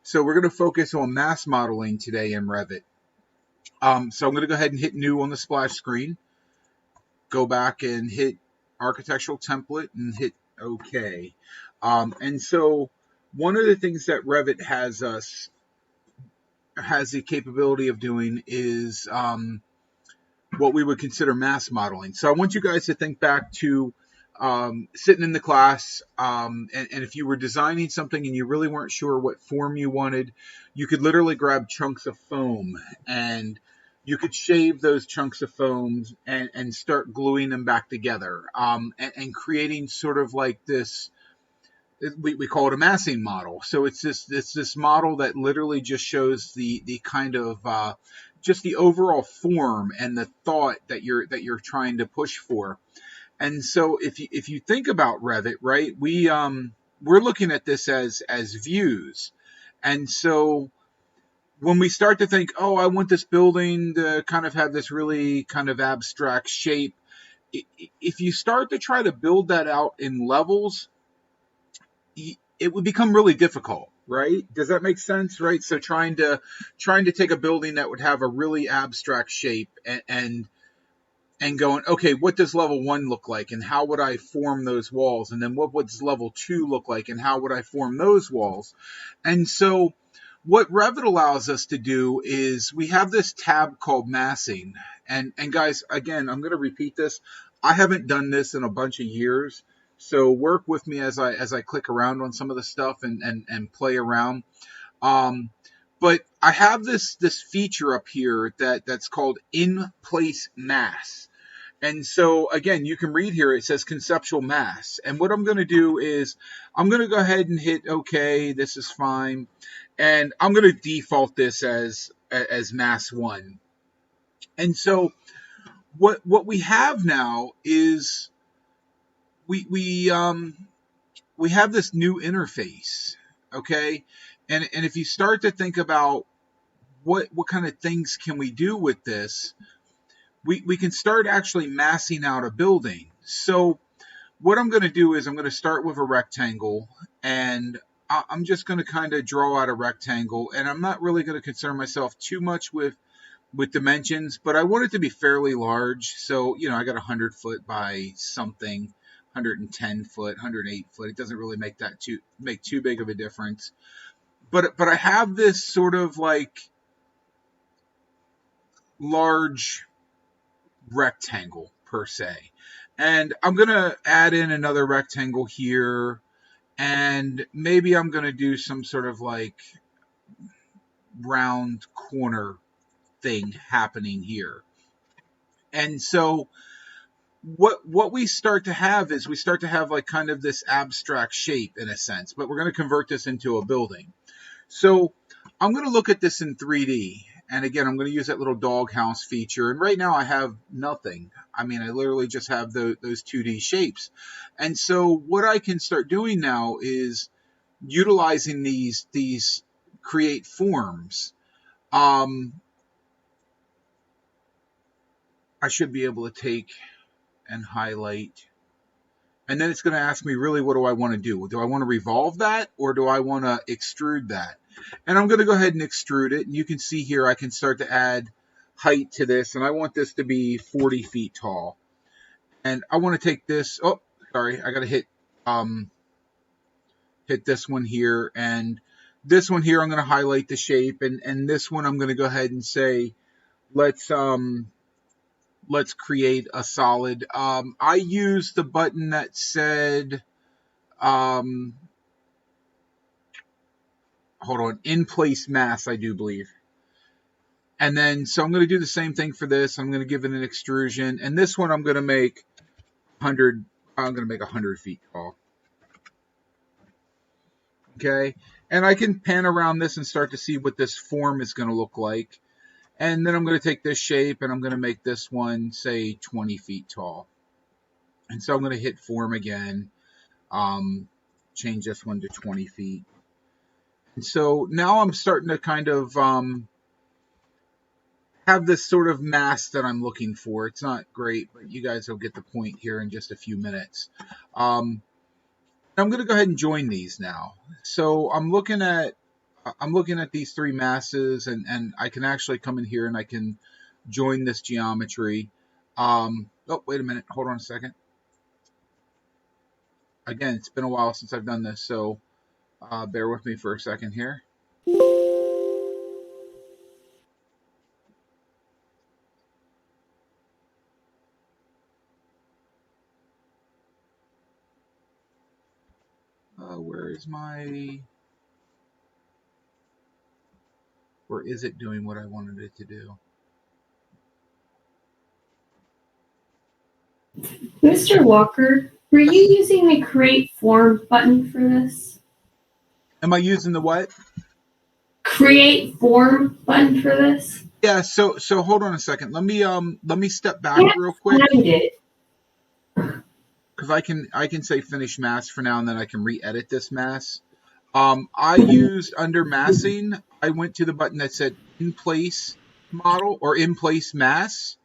So we're going to focus on mass modeling today in Revit. So I'm going to go ahead and hit new on the splash screen, go back and hit architectural template and hit OK. And so one of the things that Revit has the capability of doing is what we would consider mass modeling. So I want you guys to think back to sitting in the class, and if you were designing something and you really weren't sure what form you wanted, you could literally grab chunks of foam and you could shave those chunks of foam and start gluing them back together, and creating sort of like this. We call it a massing model. So it's this model that literally just shows the kind of just the overall form and the thought that you're trying to push for. And so if you think about Revit, right, we're looking at this as views. And so when we start to think, oh, I want this building to kind of have this really kind of abstract shape, if you start to try to build that out in levels, it would become really difficult, right? Does that make sense, right? So trying to take a building that would have a really abstract shape and going, okay, what does level 1 look like, and how would I form those walls, and then what would level 2 look like, and how would I form those walls? And so what Revit allows us to do is we have this tab called massing, and guys, again, I'm going to repeat this. I haven't done this in a bunch of years. So work with me as I click around on some of the stuff and play around. But I have this feature up here that's called in place mass. And so again, you can read here, it says conceptual mass. And what I'm going to do is I'm going to go ahead and hit OK. This is fine. And I'm going to default this as mass 1. And so what we have now is we have this new interface, okay? And if you start to think about what kind of things can we do with this, we can start actually massing out a building. So what I'm going to do is I'm going to start with a rectangle, and I'm just going to kind of draw out a rectangle, and I'm not really going to concern myself too much with dimensions, but I want it to be fairly large. So, I got 100 foot by something. 110 foot, 108 foot. It doesn't really make too big of a difference. But I have this sort of like large rectangle per se. And I'm going to add in another rectangle here. And maybe I'm going to do some sort of like round corner thing happening here. And so what we start to have is we start to have like kind of this abstract shape in a sense, but we're going to convert this into a building. So I'm going to look at this in 3D. And again, I'm going to use that little doghouse feature. And right now I have nothing. I mean, I literally just have those 2D shapes. And so what I can start doing now is utilizing these create forms. I should be able to take and highlight. And then it's going to ask me, really, what do I want to do? Do I want to revolve that, or do I want to extrude that? And I'm going to go ahead and extrude it. And you can see here I can start to add height to this. And I want this to be 40 feet tall. And I want to take this. Oh, sorry. I got to hit this one here. And this one here, I'm going to highlight the shape. And this one, I'm going to go ahead and say, let's create a solid. I used the button that said, hold on, in place mass, I do believe. And then, so I'm going to do the same thing for this. I'm going to give it an extrusion. And this one, I'm going to make 100 feet tall. Okay. And I can pan around this and start to see what this form is going to look like. And then I'm going to take this shape and I'm going to make this one, say, 20 feet tall. And so I'm going to hit form again, change this one to 20 feet. And so now I'm starting to kind of have this sort of mass that I'm looking for. It's not great, but you guys will get the point here in just a few minutes. I'm going to go ahead and join these now. So I'm looking at I'm looking at these three masses, and I can actually come in here and I can join this geometry. Oh, wait a minute. Hold on a second. Again, it's been a while since I've done this, so bear with me for a second here. Where is it doing what I wanted it to do? Mr. Walker, were you using the Create Form button for this? Am I using the what? Create Form button for this? Yeah, so hold on a second. Let me step back real quick. Find it. Because I can say finish mass for now, and then I can re-edit this mass. I used under massing, I went to the button that said in place model or in place mass.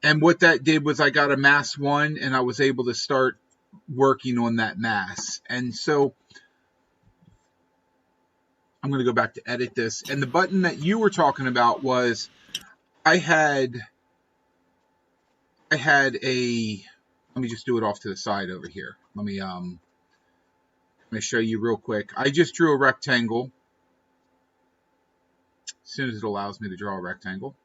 And what that did was I got a mass 1 and I was able to start working on that mass. And so I'm going to go back to edit this. And the button that you were talking about was I had a, let me just do it off to the side over here. Let me show you real quick. I just drew a rectangle. As soon as it allows me to draw a rectangle.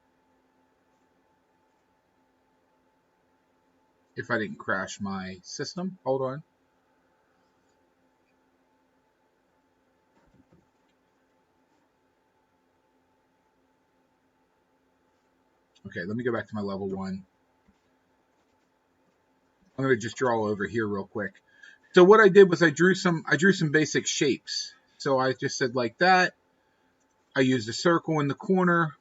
If I didn't crash my system. Hold on. Okay, let me go back to my level 1. I'm going to just draw over here real quick. So what I did was I drew some basic shapes. So I just said like that. I used a circle in the corner.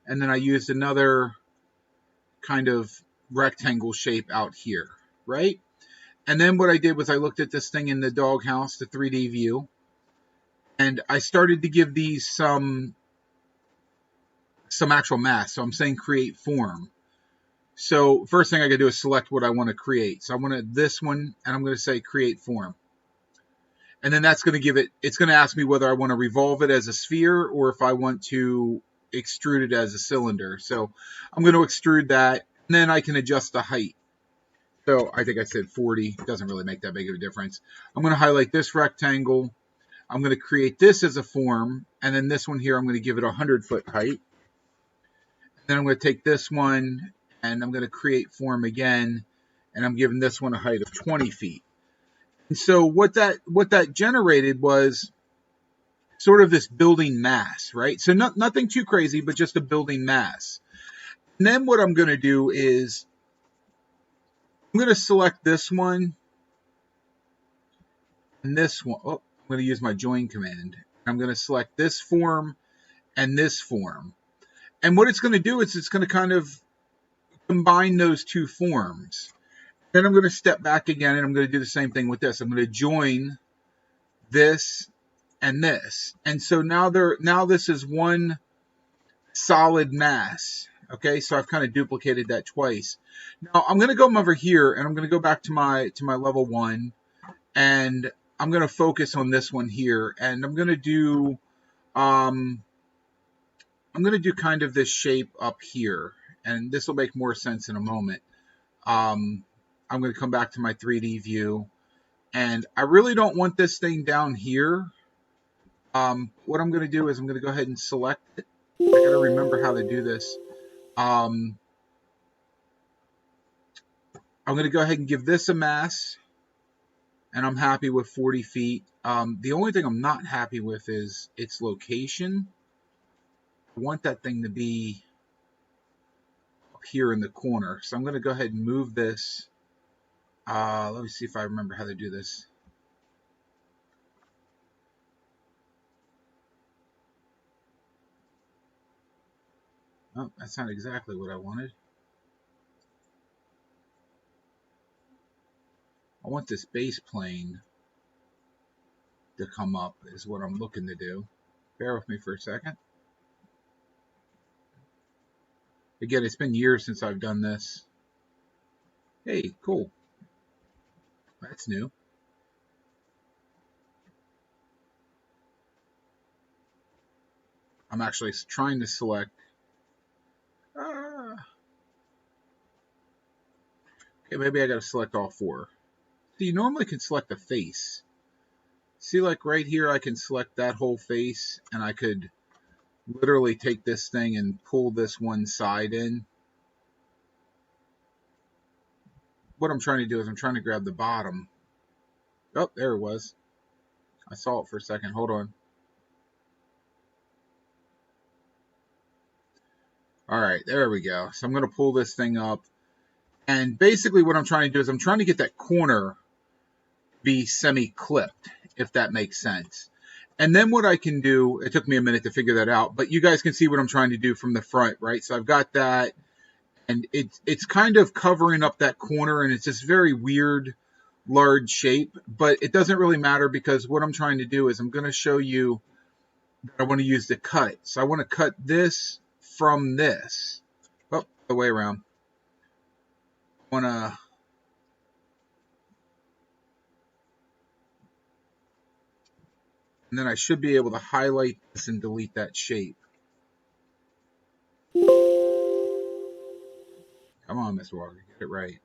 And then I used another kind of rectangle shape out here, right? And then what I did was I looked at this thing in the doghouse, the 3D view, and I started to give these some actual mass. So I'm saying create form. So first thing I gotta do is select what I want to create. So I want this one, and I'm going to say create form. And then that's going to give it, it's going to ask me whether I want to revolve it as a sphere or if I want to extrude it as a cylinder. So I'm going to extrude that, and then I can adjust the height. So I think I said 40. Doesn't really make that big of a difference. I'm going to highlight this rectangle. I'm going to create this as a form, and then this one here, I'm going to give it a 100-foot height. Then I'm going to take this one, and I'm going to create form again, and I'm giving this one a height of 20 feet. And so what that generated was sort of this building mass, right? So nothing too crazy, but just a building mass. And then what I'm going to do is I'm going to select this one and this one. Oh, I'm going to use my join command. I'm going to select this form and this form. And what it's going to do is it's going to kind of combine those two forms. Then I'm going to step back again, and I'm going to do the same thing with this. I'm going to join this and this. And so now this is one solid mass. Okay, so I've kind of duplicated that twice. Now I'm going to come over here, and I'm going to go back to my level 1, and I'm going to focus on this one here, and I'm going to do kind of this shape up here, and this will make more sense in a moment. I'm going to come back to my 3D view, and I really don't want this thing down here. What I'm going to do is I'm going to go ahead and select it. I got to remember how to do this. I'm going to go ahead and give this a mass, and I'm happy with 40 feet. The only thing I'm not happy with is its location. I want that thing to be up here in the corner. So I'm going to go ahead and move this. Let me see if I remember how to do this. Oh, that's not exactly what I wanted. I want this base plane to come up is what I'm looking to do. Bear with me for a second. Again, it's been years since I've done this. Hey, cool. That's new. I'm actually trying to select. Okay, maybe I got to select all four. So you normally can select a face. See, like right here, I can select that whole face, and I could literally take this thing and pull this one side in. What I'm trying to do is I'm trying to grab the bottom. Oh, there it was. I saw it for a second. Hold on. All right, there we go. So I'm going to pull this thing up. And basically what I'm trying to do is I'm trying to get that corner be semi-clipped, if that makes sense. And then what I can do, it took me a minute to figure that out, but you guys can see what I'm trying to do from the front, right? So I've got that, and it's kind of covering up that corner, and it's this very weird, large shape, but it doesn't really matter because what I'm trying to do is I'm going to show you that I want to use the cut. So I want to cut this from this. Oh, the way around. I want to... And then I should be able to highlight this and delete that shape. Come on, Miss Walker, get it right.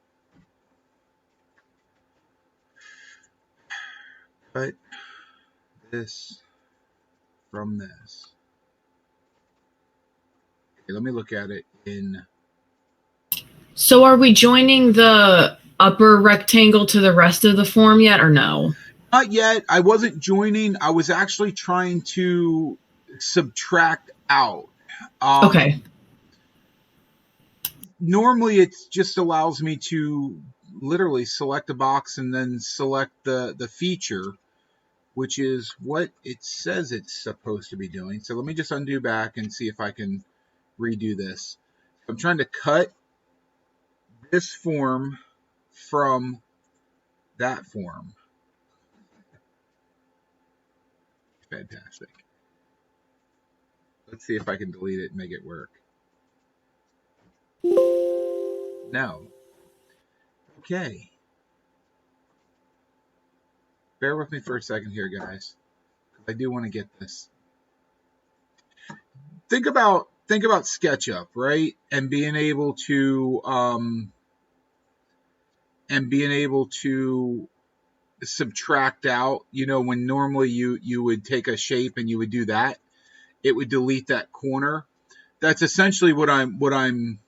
Cut this from this. Okay, let me look at it in... So are we joining the upper rectangle to the rest of the form yet, or no? Not yet. I wasn't joining. I was actually trying to subtract out. Okay. Normally, it just allows me to literally select a box and then select the feature, which is what it says it's supposed to be doing. So let me just undo back and see if I can redo this. I'm trying to cut this form from that form. Fantastic. Let's see if I can delete it and make it work. No. Okay. Bear with me for a second here, guys. I do want to get this. Think about SketchUp, right? And being able to subtract out, you know, when normally you would take a shape and you would do that, it would delete that corner. That's essentially what I'm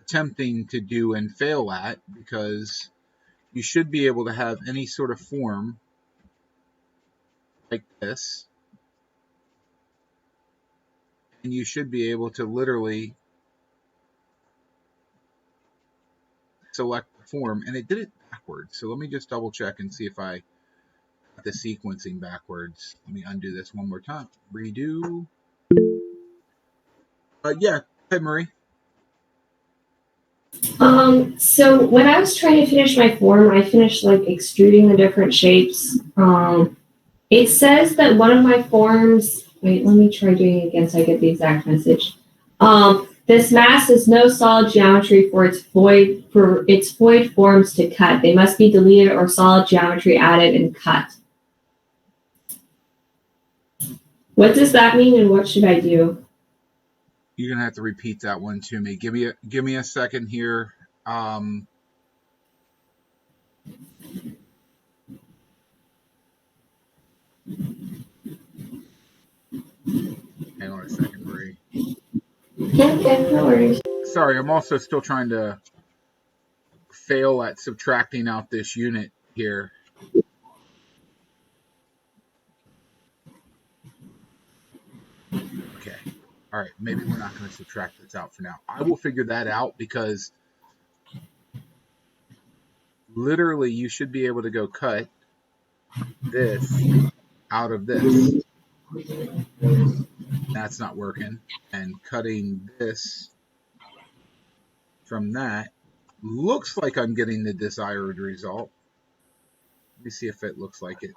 attempting to do and fail at, because you should be able to have any sort of form like this, and you should be able to literally select the form, and it did it backwards. So let me just double check and see if I got the sequencing backwards. Let me undo this one more time. Redo. Yeah, go ahead, Marie. So when I was trying to finish my form, I finished like extruding the different shapes. It says that one of my forms, wait, let me try doing it again so I get the exact message. This mass is no solid geometry for its void forms to cut. They must be deleted or solid geometry added and cut. What does that mean, and what should I do? You're gonna have to repeat that one to me. Give me a second here. Hang on a second, Marie. Okay, no worries. Sorry, I'm also still trying to fail at subtracting out this unit here. Okay. All right, maybe we're not going to subtract this out for now. I will figure that out, because literally you should be able to go cut this out of this. That's not working. And cutting this from that looks like I'm getting the desired result. Let me see if it looks like it.